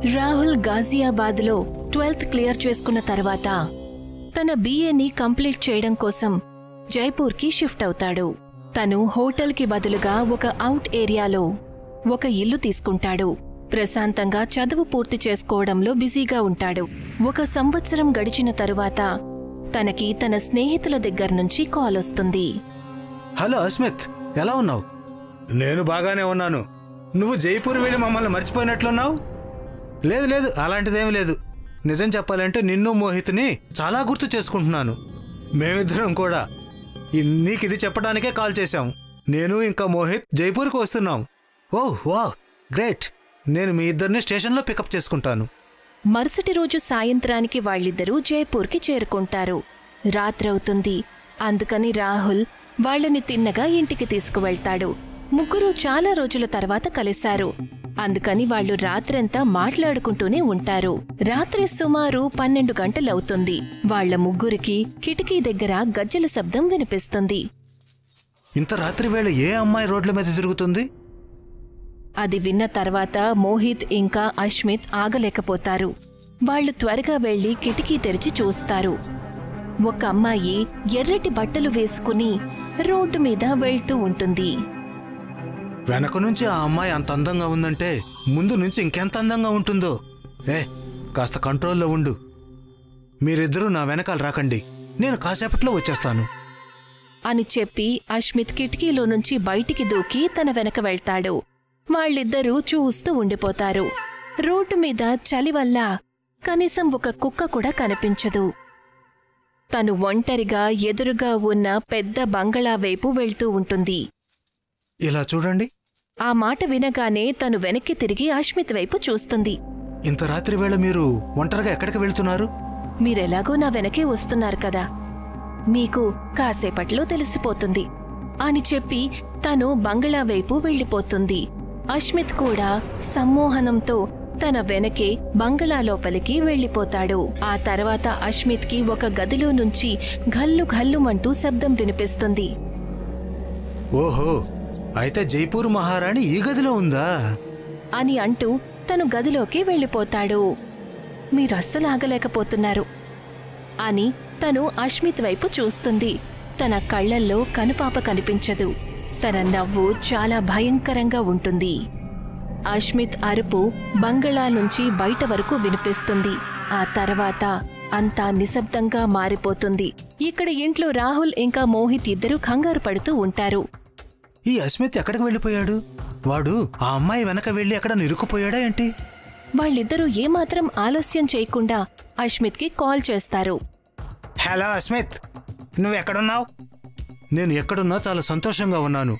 Rahul గాజియాబాద్లో 12th clear చేసుకున్న తర్వాత తన BAని కంప్లీట్ చేయడం కోసం జైపూర్కి షిఫ్ట్ అవుతాడు. తను హోటల్కి బదులుగా ఒక అవుట్ ఏరియాలో ఒక ఇల్లు తీసుకుంటాడు. ప్రశాంతంగా చదువు పూర్తి చేసుకోవడంలో బిజీగా ఉంటాడు. 1 సంవత్సరం గడిచిన తరువాత తనకి తన స్నేహితుల దగ్గర నుంచి కాల్ వస్తుంది. హలో అస్మిత్, ఎలా ఉన్నావు? నేను బాగానే ఉన్నాను. నువ్వు జైపూర్ వెళ్ళి మమ్మల్ని మర్చిపోయినట్లున్నావు. లేదు లేదు, అలాంటిదేమీ లేదు. నిజం చెప్పాలంటే నిన్ను మోహిత్ని చాలా గుర్తు చేసుకుంటున్నాను. మేమిద్దరం కూడా నీకిది చెప్పడానికే కాల్ చేశాం. నేను ఇంకా మోహిత్ జైపూర్కి వస్తున్నాం. ఓహ్ వాహ్, గ్రేట్. నేను మీ ఇద్దరిని స్టేషన్లో పికప్ చేసుకుంటాను. మరుసటి రోజు సాయంత్రానికి వాళ్ళిద్దరూ జైపూర్కి చేరుకుంటారు. రాత్రవుతుంది. అందుకని రాహుల్ వాళ్లని తిన్నగా ఇంటికి తీసుకువెళ్తాడు. ముగ్గురు చాలా రోజుల తర్వాత కలిశారు. అందుకని వాళ్లు రాత్రంతా మాట్లాడుకుంటూనే ఉంటారు. రాత్రి సుమారు 12 గంటలవుతుంది. వాళ్ల ముగ్గురికి కిటికీ దగ్గర గజ్జెల శబ్దం వినిపిస్తుంది. ఇంత రాత్రి వేళ ఏ అమ్మాయి రోడ్ల మీద తిరుగుతుంది? అది విన్న తర్వాత మోహిత్ ఇంకా అస్మిత్ ఆగలేకపోతారు. వాళ్లు త్వరగా వెళ్లి కిటికీ తెరిచి చూస్తారు. ఒక అమ్మాయి ఎర్రటి బట్టలు వేసుకుని రోడ్డు మీద వెళ్తూ ఉంటుంది. వెనక నుంచి ఆ అమ్మాయి అంత అందంగా ఉందంటే ముందు నుంచి ఇంకెంత అందంగా ఉంటుందో. కాస్త కంట్రోల్లో ఉండు. మీరిద్దరూ నా వెనకాల రాకండి, నేను కాసేపట్లో వచ్చేస్తాను అని చెప్పి అస్మిత్ కిటికీలో నుంచి బయటికి దూకి తన వెనక వెళ్తాడు. వాళ్ళిద్దరూ చూస్తూ ఉండిపోతారు. రోడ్డు మీద చలి వల్ల కనీసం ఒక కుక్క కూడా కనిపించదు. తను ఒంటరిగా ఎదురుగా ఉన్న పెద్ద బంగళా వైపు వెళ్తూ ఉంటుంది. ఇలా చూడండి. ఆ మాట వినగానే తను వెనక్కి తిరిగి అస్మిత్ వైపు చూస్తుంది. ఇంత రాత్రి వేళ మీరు ఒంటరిగా ఎక్కడికి వెళ్తున్నారు? మీరెలాగో నా వెనకే వస్తున్నారు కదా, మీకు కాసేపట్లో తెలిసిపోతుంది అని చెప్పి తను బంగళా వైపు వెళ్లిపోతుంది. అస్మిత్ కూడా సమ్మోహనంతో తన వెనకే బంగళా లోపలికి వెళ్లిపోతాడు. ఆ తర్వాత అస్మిత్కి ఒక గదిలో నుంచి ఘల్లు ఘల్లుమంటూ శబ్దం వినిపిస్తుంది. ఓహో, అయితే జైపూర్ మహారాణి ఈ గదిలో ఉందా అని అంటూ తను గదిలోకి వెళ్లిపోతాడు. మీరస్సలు ఆగలేకపోతున్నారు అని తను అస్మిత్ వైపు చూస్తుంది. తన కళ్లల్లో కనుపాప కనిపించదు. తన నవ్వు చాలా భయంకరంగా ఉంటుంది. అస్మిత్ అరుపు బంగళా నుంచి బయట వరకు వినిపిస్తుంది. ఆ తర్వాత అంతా నిశ్శబ్దంగా మారిపోతుంది. ఇక్కడ ఇంట్లో రాహుల్ ఇంకా మోహిత్ ఇద్దరూ కంగారు పడుతూ ఉంటారు. ఈ అస్మిత్ ఎక్కడికి వెళ్ళిపోయాడు? వాడు ఆ అమ్మాయి వెనక వెళ్ళి అక్కడ నిరుక్కుపోయాడా ఏంటి? వాళ్ళిద్దరూ ఏమాత్రం ఆలస్యం చేయకుండా అస్మిత్కి కాల్ చేస్తారు. హలో అస్మిత్, నువ్వెక్కడున్నావు? నేను ఎక్కడున్నా చాలా సంతోషంగా ఉన్నాను.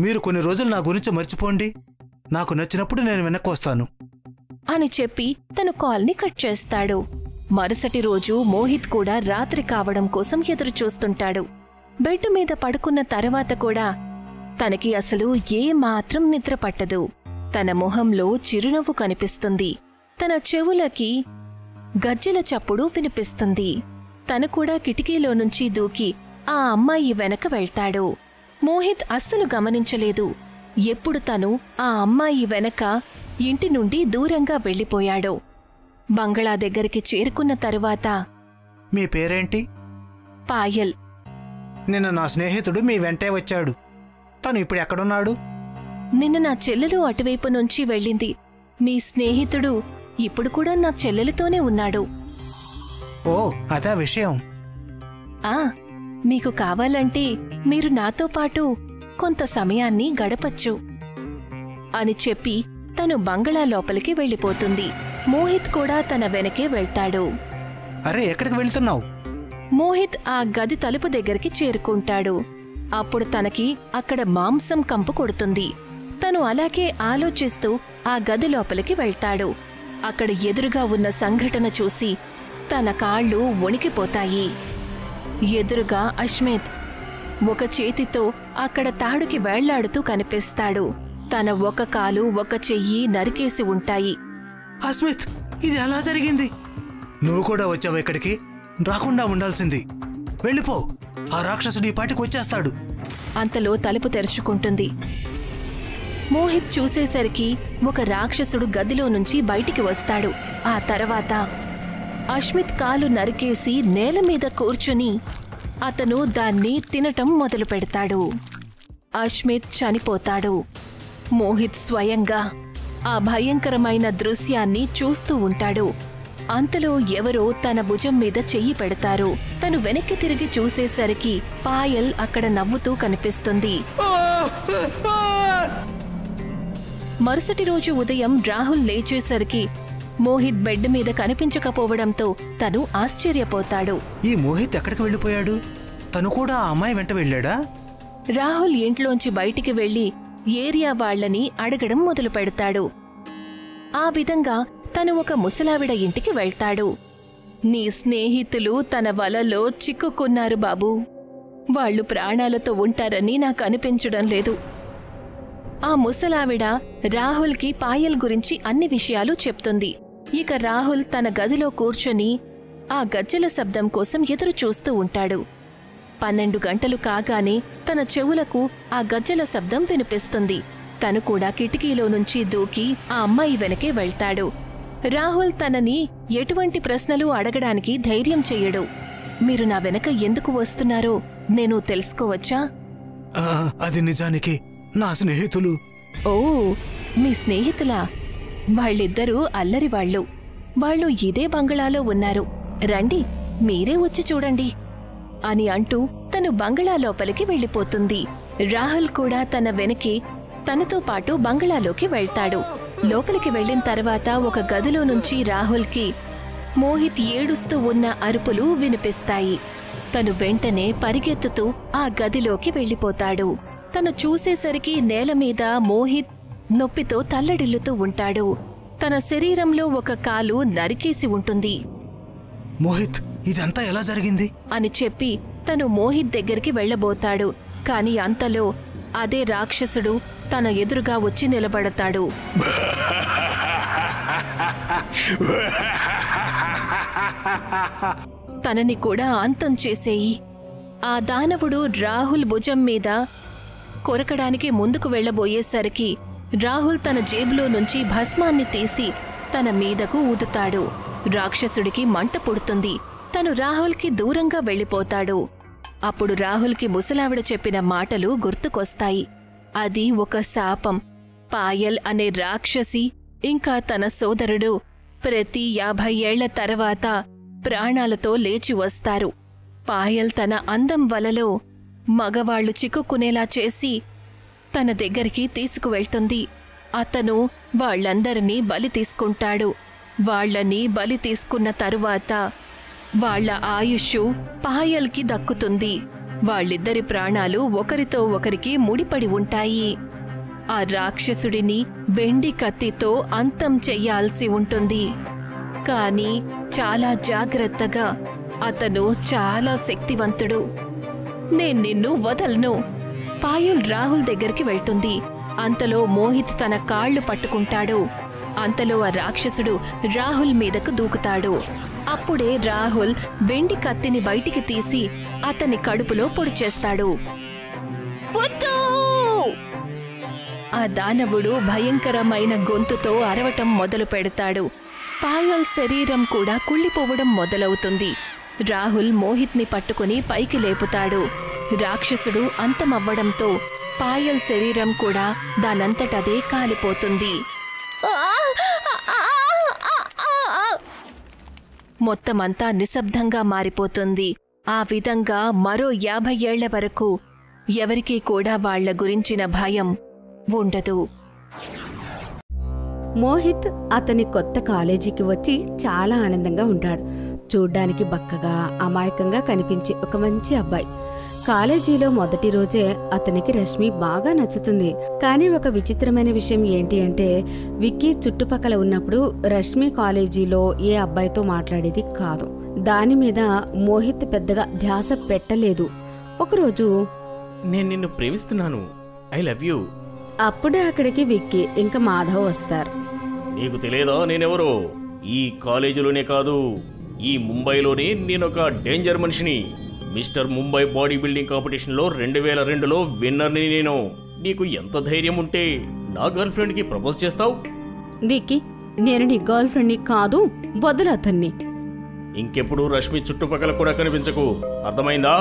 మీరు కొన్ని రోజులు నా గురించి మర్చిపోండి. నాకు నచ్చినప్పుడు నేను వెనక్కి వస్తాను అని చెప్పి తను కాల్ని కట్ చేస్తాడు. మరుసటి రోజు మోహిత్ కూడా రాత్రి కావడం కోసం ఎదురు చూస్తుంటాడు. బెడ్ మీద పడుకున్న తర్వాత కూడా తనకి అసలు ఏమాత్రం నిద్ర పట్టదు. తన మొహంలో చిరునవ్వు కనిపిస్తుంది. తన చెవులకి గజ్జెల చప్పుడు వినిపిస్తుంది. తను కూడా కిటికీలో నుంచి దూకి ఆ అమ్మాయి వెనక వెళ్తాడు. మోహిత్ అస్సలు గమనించలేదు ఎప్పుడు తను ఆ అమ్మాయి వెనక ఇంటి నుండి దూరంగా వెళ్లిపోయాడో. బంగళా దగ్గరికి చేరుకున్న తరువాత, మీ పేరేంటి? పాయల్. నిన్న నా స్నేహితుడు మీ వెంటే వచ్చాడు. తను ఇప్పుడు ఎక్కడున్నాడు? నిన్న నా చెల్లెలు అటువైపు నుంచి వెళ్ళింది. మీ స్నేహితుడు ఇప్పుడు కూడా నా చెల్లెలితోనే ఉన్నాడు. ఓ, అదా విషయం. మీకు కావాలంటే మీరు నాతో పాటు కొంత సమయాన్ని గడపచ్చు అని చెప్పి తను బంగళా లోపలికి వెళ్లిపోతుంది. మోహిత్ కూడా తన వెనకే వెళ్తాడు. అరే, ఎక్కడికి వెళ్తున్నావు? మోహిత్ ఆ గది తలుపు దగ్గరికి చేరుకుంటాడు. అప్పుడు తనకి అక్కడ మాంసం కంపు కొడుతుంది. తను అలాగే ఆలోచిస్తూ ఆ గది లోపలికి వెళ్తాడు. అక్కడ ఎదురుగా ఉన్న సంఘటన చూసి తన కాళ్ళు వణికిపోతాయి. ఎదురుగా అస్మిత్ ఒక చేతితో అక్కడ తాడుకి వేళ్లాడుతూ కనిపిస్తాడు. తన ఒక కాలు ఒక చెయ్యి నరికేసి ఉంటాయి. అస్మిత్, ఇది ఎలా జరిగింది? నువ్వు కూడా వచ్చావు ఇక్కడికి? రాకుండా ఉండాల్సింది. వెళ్ళిపో, ఆ రాక్షసుడు ఈ పాటికి వచ్చేస్తాడు. అంతలో తలుపు తెరుచుకుంటుంది. మోహిత్ చూసేసరికి ఒక రాక్షసుడు గదిలో నుంచి బయటికి వస్తాడు. ఆ తర్వాత అస్మిత్ కాలు నరికేసి నేల మీద కూర్చుని అతను దాన్ని తినటం మొదలు పెడతాడు. అస్మిత్ చనిపోతాడు. మోహిత్ స్వయంగా ఆ భయంకరమైన దృశ్యాన్ని చూస్తూ ఉంటాడు. అంతలో ఎవరో తన భుజం మీద చెయ్యి పెడతారు. తను వెనక్కి తిరిగి చూసేసరికి పాయల్ అక్కడ నవ్వుతూ కనిపిస్తుంది. మరుసటి రోజు ఉదయం రాహుల్ లేచేసరికి మోహిత్ బెడ్ మీద కనిపించకపోవడంతో తను ఆశ్చర్యపోతాడు. ఈ మోహిత్ ఎక్కడికి వెళ్ళిపోయాడు? తను కూడా ఆ అమ్మాయి వెంట వెళ్ళాడా? రాహుల్ ఇంట్లోంచి బయటికి వెళ్లి ఏరియా వాళ్లని అడగడం మొదలు పెడతాడు. ఆ విధంగా తను ఒక ముసలావిడ ఇంటికి వెళ్తాడు. నీ స్నేహితులు తన వలలో చిక్కుకున్నారు బాబూ. వాళ్లు ప్రాణాలతో ఉంటారని నాకు అనిపించడం లేదు. ఆ ముసలావిడ రాహుల్కి పాయల్ గురించి అన్ని విషయాలు చెప్తుంది. ఇక రాహుల్ తన గదిలో కూర్చొని ఆ గజ్జల శబ్దం కోసం ఎదురు చూస్తూ ఉంటాడు. 12 గంటలు కాగానే తన చెవులకు ఆ గజ్జల శబ్దం వినిపిస్తుంది. తను కూడా కిటికీలో నుంచి దూకి ఆ అమ్మాయి వెనకే వెళ్తాడు. రాహుల్ తనని ఎటువంటి ప్రశ్నలు అడగడానికి ధైర్యం చెయ్యడు. మీరు నా వెనక ఎందుకు వస్తున్నారో నేను తెలుసుకోవచ్చా? అది నిజానికి నా స్నేహితులు. ఓ, మీ స్నేహితులా? వాళ్ళిద్దరూ అల్లరివాళ్లు. వాళ్ళు ఇదే బంగళాలో ఉన్నారు. రండి, మీరే వచ్చి చూడండి అని అంటూ తను బంగళా లోపలికి వెళ్ళిపోతుంది. రాహుల్ కూడా తన వెనకే తనతో పాటు బంగళాలోకి వెళ్తాడు. లోపలికి వెళ్లిన తర్వాత ఒక గదిలో నుంచి రాహుల్కి మోహిత్ ఏడుస్తూ ఉన్న అరుపులు వినిపిస్తాయి. తను వెంటనే పరిగెత్తుతూ ఆ గదిలోకి వెళ్ళిపోతాడు. తను చూసేసరికి నేల మీద మోహిత్ నొప్పితో తల్లడిల్లుతూ ఉంటాడు. తన శరీరంలో ఒక కాలు నరికేసి ఉంటుంది. మోహిత్, ఇదంతా ఎలా జరిగింది అని చెప్పి తను మోహిత్ దగ్గరికి వెళ్లబోతాడు. కాని అంతలో అదే రాక్షసుడు తన ఎదురుగా వచ్చి నిలబడతాడు. తనని కూడా అంతం చేసేయి. ఆ దానవుడు రాహుల్ భుజం మీద కొరకడానికి ముందుకు వెళ్లబోయేసరికి రాహుల్ తన జేబులో నుంచి భస్మాన్ని తీసి తన మీదకు ఊదుతాడు. రాక్షసుడికి మంట పుడుతుంది. తను రాహుల్కి దూరంగా వెళ్లిపోతాడు. అప్పుడు రాహుల్కి ముసలావిడ చెప్పిన మాటలు గుర్తుకొస్తాయి. అది ఒక శాపం. పాయల్ అనే రాక్షసి ఇంకా తన సోదరుడు ప్రతి 50 ఏళ్ల తర్వాత ప్రాణాలతో లేచి వస్తారు. పాయల్ తన అందం వలలో మగవాళ్లు చిక్కుకునేలా చేసి తన దగ్గరికి తీసుకువెళ్తుంది. అతను వాళ్లందరినీ బలి తీసుకుంటాడు. వాళ్లని బలి తీసుకున్న తరువాత వాళ్ల ఆయుష్ పాయల్కి దక్కుతుంది. వాళ్ళిద్దరి ప్రాణాలు ఒకరితో ఒకరికి ముడిపడి ఉంటాయి. ఆ రాక్షసుడిని వెండి కత్తితో అంతం చెయ్యాల్సి ఉంటుంది. కాని చాలా జాగ్రత్తగా. అతను చాలా శక్తివంతుడు. నేను నిన్ను వదలను. పాయల్ రాహుల్ దగ్గరికి వెళ్తుంది. అంతలో మోహిత్ తన కాళ్లు పట్టుకుంటాడు. అంతలో ఆ రాక్షసుడు రాహుల్ మీదకు దూకుతాడు. అప్పుడే రాహుల్ వెండి కత్తిని బయటికి తీసి అతని కడుపులో పొడిచేస్తాడు. ఆ దానవుడు భయంకరమైన గొంతుతో అరవటం మొదలు పెడతాడు. పాయల్ శరీరం కూడా కుళ్ళిపోవడం మొదలవుతుంది. రాహుల్ మోహిత్ని పట్టుకుని పైకి లేపుతాడు. రాక్షసుడు అంతమవ్వడంతో పాయల్ శరీరం కూడా దానంతటదే కాలిపోతుంది. మొత్తమంతా నిశ్శబ్దంగా మారిపోతుంది. ఆ విధంగా మరో 50 ఏళ్ల వరకు ఎవరికీ కూడా వాళ్ల గురించిన భయం ఉండదు. మోహిత్ అతని కొత్త కాలేజీకి వచ్చి చాలా ఆనందంగా ఉంటాడు. చూడ్డానికి బక్కగా అమాయకంగా కనిపించే ఒక మంచి అబ్బాయి. కాలేజీలో మొదటి రోజే అతనికి రష్మి బాగా నచ్చుతుంది. కానీ ఒక విచిత్రమైన విషయం ఏంటి అంటే విక్కీ చుట్టుపక్కల ఉన్నప్పుడు రష్మి కాలేజీలో ఏ అబ్బాయితో మాట్లాడేది కాదు. దాని మీద మోహిత్ పెద్దగా ధ్యాస పెట్టలేదు. ఒకరోజు, నేను నిన్ను ప్రేమిస్తున్నాను, ఐ లవ్ యూ. అప్పుడే అక్కడికి విక్కీ ఇంకా మాధవ్ వస్తారు. నీకు తెలియదా నేనెవరో? ఈ కాలేజీలోనే కాదు, ఈ ముంబైలోనే నేనొక డేంజర్ మనిషిని. మిస్టర్ ముంబై బాడీ బిల్డింగ్ కాంపిటీషన్లో 2002లో విన్నర్ని నేను. నీకు ఎంత ధైర్యం ఉంటే నా గర్ల్ ఫ్రెండ్కి ప్రపోజ్ చేస్తావు? విక్కీ, నేను నీ గర్ల్ ఫ్రెండ్ని కాదు, వదలు అతన్ని. ఇంకెప్పుడు రష్మి చుట్టుపక్కల కూడా కనిపించకు, అర్థమైందా?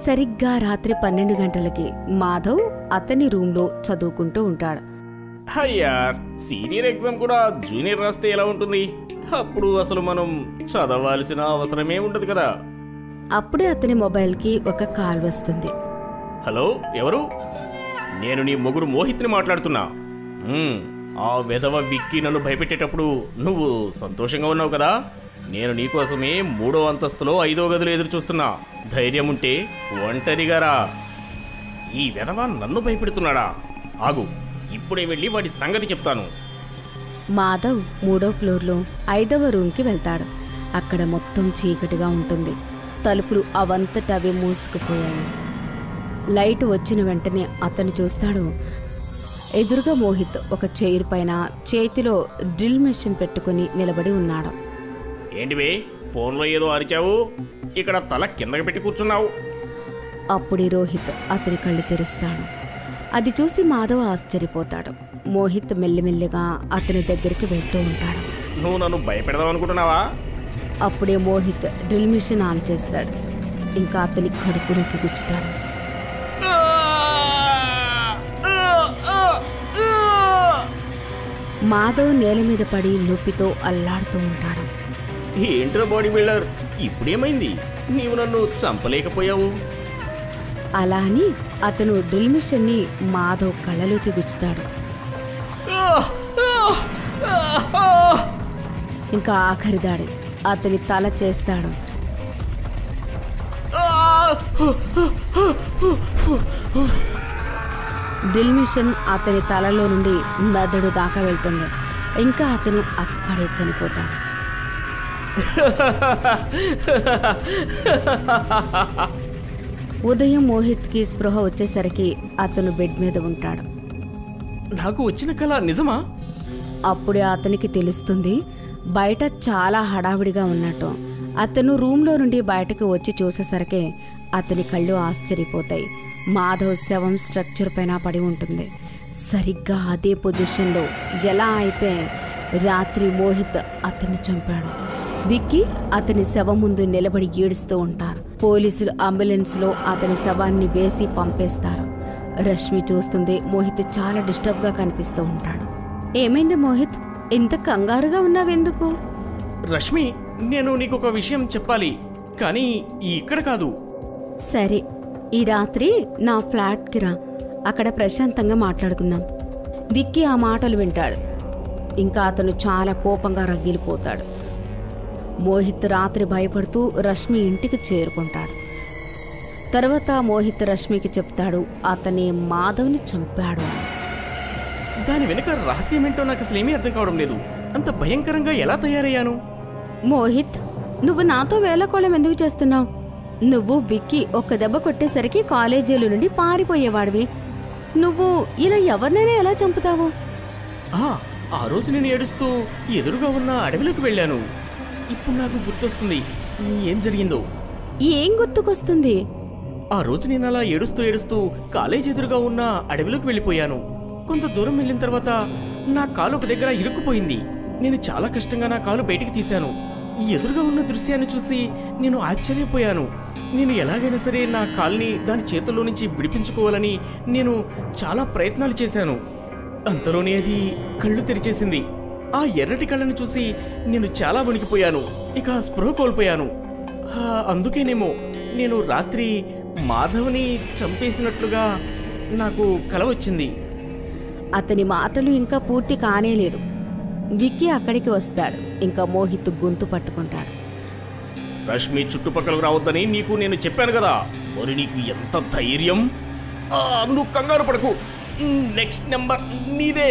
సరిగ్గా రాత్రి 12 గంటలకి మాధవ్ అతని రూమ్లో చదువుకుంటూ ఉంటాడు. అయ్యార్, సీనియర్ ఎగ్జామ్ కూడా జూనియర్ రాస్తే ఎలా ఉంటుంది? అప్పుడు అసలు మనం చదవాల్సిన అవసరమే ఉండదు కదా. అప్పుడే అతని మొబైల్కి ఒక కాల్ వస్తుంది. హలో, ఎవరు? నేను నీ మొగుడు మోహిత్ని మాట్లాడుతున్నా. ఆ వెధవ విక్కీ నన్ను భయపెట్టేటప్పుడు నువ్వు సంతోషంగా ఉన్నావు కదా. నేను నీకోసమే 3వ అంతస్తులో 5వ గదిలో ఎదురు చూస్తున్నా. ధైర్యం ఉంటే ఒంటరిగా రా. ఈ వెధవ నన్ను భయపెడుతున్నాడా? ఆగు, ఇప్పుడే వెళ్ళి వాడి సంగతి చెప్తాను. మాధవ్ 3వ ఫ్లోర్లో 5వ రూమ్కి వెళ్తాడు. అక్కడ మొత్తం చీకటిగా ఉంటుంది. తలుపులు అవంతటవే మూసుకుపోయాయి. లైట్ వచ్చిన వెంటనే అతను చూస్తాడు. ఎదురుగా మోహిత్ ఒక చైర్ పైన చేతిలో డ్రిల్ మెషిన్ పెట్టుకుని నిలబడి ఉన్నాడు. ఏంటివే, ఫోన్లో ఏదో అరిచావు, ఇక్కడ తల కిందకి పెట్టి కూర్చున్నావు? అప్పుడే రోహిత్ అతని కళ్ళు తెరుస్తాడు. అది చూసి మాధవ్ ఆశ్చర్యపోతాడు. మోహిత్ మెల్లిమెల్లిగా అతని దగ్గరికి వెళ్తూ ఉంటాడు. నువ్వు నన్ను భయపెడదాం అనుకుంటున్నావా? అప్పుడే మోహిత్ డ్రిల్ మిషన్ ఆన్ చేస్తాడు. ఇంకా అతని కడుపులోకి గుచ్చుతాడు. మాధవ్ నేల మీద పడి నొప్పితో అల్లాడుతూ ఉంటాడు. ఏంట్రా బాడీ బిల్డర్, ఇప్పుడేమైంది? నీవు నన్ను చంపలేకపోయావు. అలా అని అతను డ్రిల్ మిషన్ని మాధవ్ కళ్ళలోకి గుచ్చుతాడు. ఇంకా ఆఖరి దాడి అతని తల చేస్తాడు. డ్రిల్ మిషన్ అతని తలలో నుండి మెదడు దాకా వెళ్తుంది. ఇంకా అతను అక్కడే చనిపోతాడు. ఉదయం మోహిత్కి స్పృహ వచ్చేసరికి అతను బెడ్ మీద ఉంటాడు. నాకు వచ్చిన కళ నిజమా? అప్పుడే అతనికి తెలుస్తుంది బయట చాలా హడావిడిగా ఉన్నట్టు. అతను రూమ్లో నుండి బయటకు వచ్చి చూసేసరికి అతని కళ్ళు ఆశ్చర్యపోతాయి. మాధవ్ శవం స్ట్రక్చర్ పైన పడి ఉంటుంది. సరిగ్గా అదే పొజిషన్లో ఎలా అయితే రాత్రి మోహిత్ అతన్ని చంపాడు. విక్కీ అతని శవం ముందు నిలబడి ఏడుస్తూ ఉంటారు. పోలీసులు అంబులెన్స్లో అతని శవాన్ని వేసి పంపేస్తారు. రష్మి చూస్తుంది. మోహిత్ చాలా డిస్టర్బ్గా కనిపిస్తూ ఉంటాడు. ఏమైంది మోహిత్, ఇంత కంగారుగా ఉన్నావెందుకు? రష్మి, నేను నీకు ఒక విషయం చెప్పాలి, కానీ ఇక్కడ కాదు. సరే, ఈ రాత్రి నా ఫ్లాట్కి రా, అక్కడ ప్రశాంతంగా మాట్లాడుకుందాం. విక్కీ ఆ మాటలు వింటాడు. ఇంకా అతను చాలా కోపంగా రగిలిపోతాడు. మోహిత్ రాత్రి భయపడుతూ రష్మి ఇంటికి చేరుకుంటాడు. తర్వాత మోహిత్ రష్మికి చెప్తాడు అతనే మాధవ్ని చంపాడు అని. దాని వెనుక రహస్యమేంటో నాకు అసలేమీ అర్థం కావడం లేదు. అంత భయంకరంగా ఎలా తయారయ్యాను? మోహిత్, నువ్వు నాతో వేళకోళం ఎందుకు చేస్తున్నావు? నువ్వు విక్కీ ఒక్క దెబ్బ కొట్టేసరికి కాలేజీల నుండి పారిపోయేవాడివి. నువ్వు ఇలా ఎవరినైనా ఎలా చంపుతావు? ఆ రోజు నేను ఏడుస్తూ ఎదురుగా ఉన్న అడవిలోకి వెళ్ళాను. ఇప్పుడు నాకు గుర్తొస్తుంది ఏం జరిగిందో. ఏం గుర్తుకొస్తుంది? ఆ రోజు నేను అలా ఏడుస్తూ కాలేజ్ ఎదురుగా ఉన్న అడవిలోకి వెళ్ళిపోయాను. కొంత దూరం వెళ్ళిన తర్వాత నా కాలు ఒక దగ్గర ఇరుక్కుపోయింది. నేను చాలా కష్టంగా నా కాలు బయటికి తీశాను. ఎదురుగా ఉన్న దృశ్యాన్ని చూసి నేను ఆశ్చర్యపోయాను. నేను ఎలాగైనా సరే నా కాల్ని దాని చేతుల్లో నుంచి విడిపించుకోవాలని నేను చాలా ప్రయత్నాలు చేశాను. అంతలోనే అది కళ్ళు తెరిచేసింది. ఆ ఎర్రటి కళ్ళను చూసి నేను చాలా వణికిపోయాను. ఇక స్పృహ కోల్పోయాను. అందుకేనేమో నేను రాత్రి మాధవ్ని చంపేసినట్లుగా నాకు కల వచ్చింది. అతని మాటలు ఇంకా పూర్తి కానేలేదు. విక్కీ అక్కడికి వస్తాడు. ఇంకా మోహిత్ గొంతు పట్టుకుంటాడు. రష్మి చుట్టుపక్కలకు రావద్దని నీకు నేను చెప్పాను కదా, మరి నీకు ఎంత ధైర్యం? నువ్వు కంగారు పడకు, నెక్స్ట్ నెంబర్ నీదే.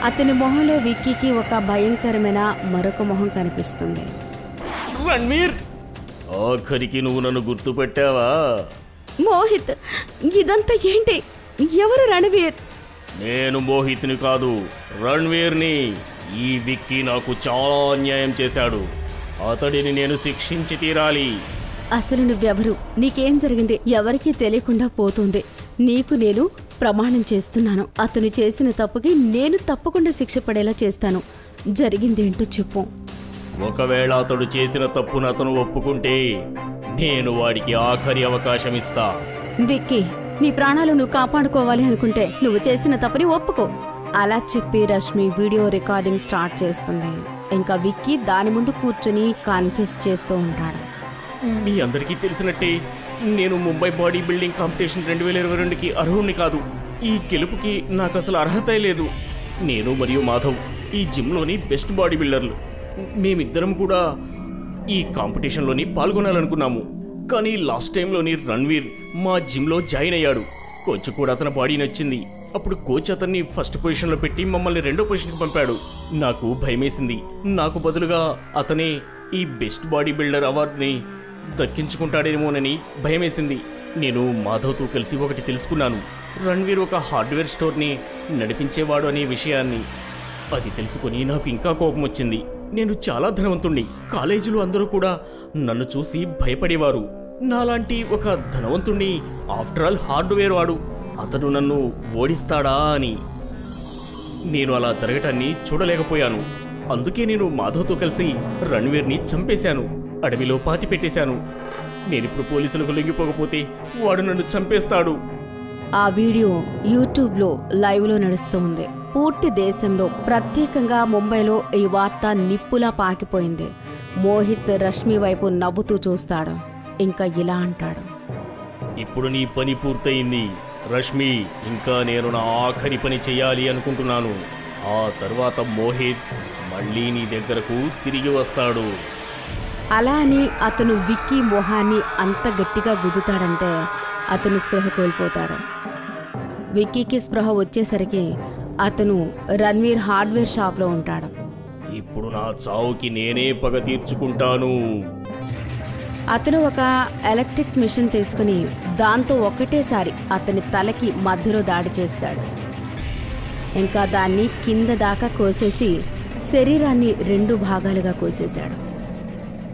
అతని మొహంలో విక్కీకి ఒక భయంకరమైన మరొక మొహం కనిపిస్తుంది. రణ్వీర్, ఆఖరికి నువ్వు నన్ను గుర్తుపెట్టావా? మోహిత్, ఇదంతా ఏంటి? ఎవరు రణవీర్? నేను మోహిత్ని కాదు, రణ్వీర్ని. ఈ విక్కీ నాకు చాలా అన్యాయం చేశాడు. అతడిని నేను శిక్షించి తీరాలి. అసలు నువ్వెవరు? నీకేం జరిగింది? ఎవరికీ తెలియకుండా పోతుంది. నీకు నేను ప్రమాణం చేస్తున్నాను. అతను చేసిన తప్పుకి నేను తప్పకుండా శిక్ష పడేలా చేస్తాను. జరిగిందేంటో చెప్పు. ఒకవేళ అతడు చేసిన తప్పును అతను ఒప్పుకుంటే నేను వాడికి ఆఖరి అవకాశం ఇస్తా. విక్కీ, నీ ప్రాణాలు నువ్వు కాపాడుకోవాలి అనుకుంటే నువ్వు చేసిన తప్పుని ఒప్పుకో. అలా చెప్పి రష్మి వీడియో రికార్డింగ్ స్టార్ట్ చేస్తుంది. ఇంకా విక్కీ దాని ముందు కూర్చుని కన్ఫ్యూస్ చేస్తూ ఉంటాడు. మీ అందరికీ తెలిసినట్టే నేను ముంబై బాడీ బిల్డింగ్ కాంపిటీషన్ 2022కి అర్హుణ్ణి కాదు. ఈ గెలుపుకి నాకు అసలు అర్హత లేదు. నేను మరియు మాధవ్ ఈ జిమ్లోని బెస్ట్ బాడీ బిల్డర్లు. మేమిద్దరం కూడా ఈ కాంపిటీషన్లోని పాల్గొనాలనుకున్నాము. కానీ లాస్ట్ టైంలోని రణ్వీర్ మా జిమ్లో జాయిన్ అయ్యాడు. కోచ్ కూడా అతని బాడీ నచ్చింది. అప్పుడు కోచ్ అతన్ని ఫస్ట్ పొజిషన్లో పెట్టి మమ్మల్ని రెండో పొజిషన్కి పంపాడు. నాకు భయమేసింది. నాకు బదులుగా అతనే ఈ బెస్ట్ బాడీ బిల్డర్ అవార్డుని దక్కించుకుంటాడేమోనని భయమేసింది. నేను మాధవ్తో కలిసి ఒకటి తెలుసుకున్నాను. రణ్వీర్ ఒక హార్డ్వేర్ స్టోర్ని నడిపించేవాడు అనే విషయాన్ని. అది తెలుసుకుని నాకు ఇంకా కోపం వచ్చింది. నేను చాలా ధనవంతుణ్ణి. కాలేజీలో అందరూ కూడా నన్ను చూసి భయపడేవారు. నాలాంటి ఒక ధనవంతుణ్ణి ఆఫ్టర్ ఆల్ హార్డ్వేర్ వాడు అతడు నన్ను ఓడిస్తాడా అని. నేను అలా జరగటాన్ని చూడలేకపోయాను. అందుకే నేను మాధవ్తో కలిసి రణ్వీర్ని చంపేశాను. అడవిలో పాతి పెట్టేశాను. నేనిప్పుడు పోలీసులకు లొంగిపోకపోతే వాడు నన్ను చంపేస్తాడు. ఆ వీడియో యూట్యూబ్లో లైవ్లో నడుస్తూ ఉంది. పూర్తి దేశంలో, ప్రత్యేకంగా ముంబైలో ఈ వార్త నిప్పులా పాకిపోయింది. మోహిత్ రష్మి వైపు నవ్వుతూ చూస్తాడు. ఇంకా ఇలా అంటాడు, ఇప్పుడు నీ పని పూర్తయింది రష్మి. ఇంకా నేను నా ఆఖరి పని చేయాలి అనుకుంటున్నాను. ఆ తర్వాత మోహిత్ మళ్ళీ నీ దగ్గరకు తిరిగి వస్తాడు. అలా అని అతను విక్కీ మొహాన్ని అంత గట్టిగా గుద్దుతాడంటే అతను స్పృహ కోల్పోతాడు. విక్కీకి స్పృహ వచ్చేసరికి అతను రణ్వీర్ హార్డ్వేర్ షాప్లో ఉంటాడు. ఇప్పుడు నా చావుకి నేనే పగ తీర్చుకుంటాను. అతను ఒక ఎలక్ట్రిక్ మిషన్ తీసుకుని దాంతో ఒకటేసారి అతని తలకి మధ్యలో దాడి చేస్తాడు. ఇంకా దాన్ని కింద దాకా కోసేసి శరీరాన్ని 2 భాగాలుగా కోసేశాడు.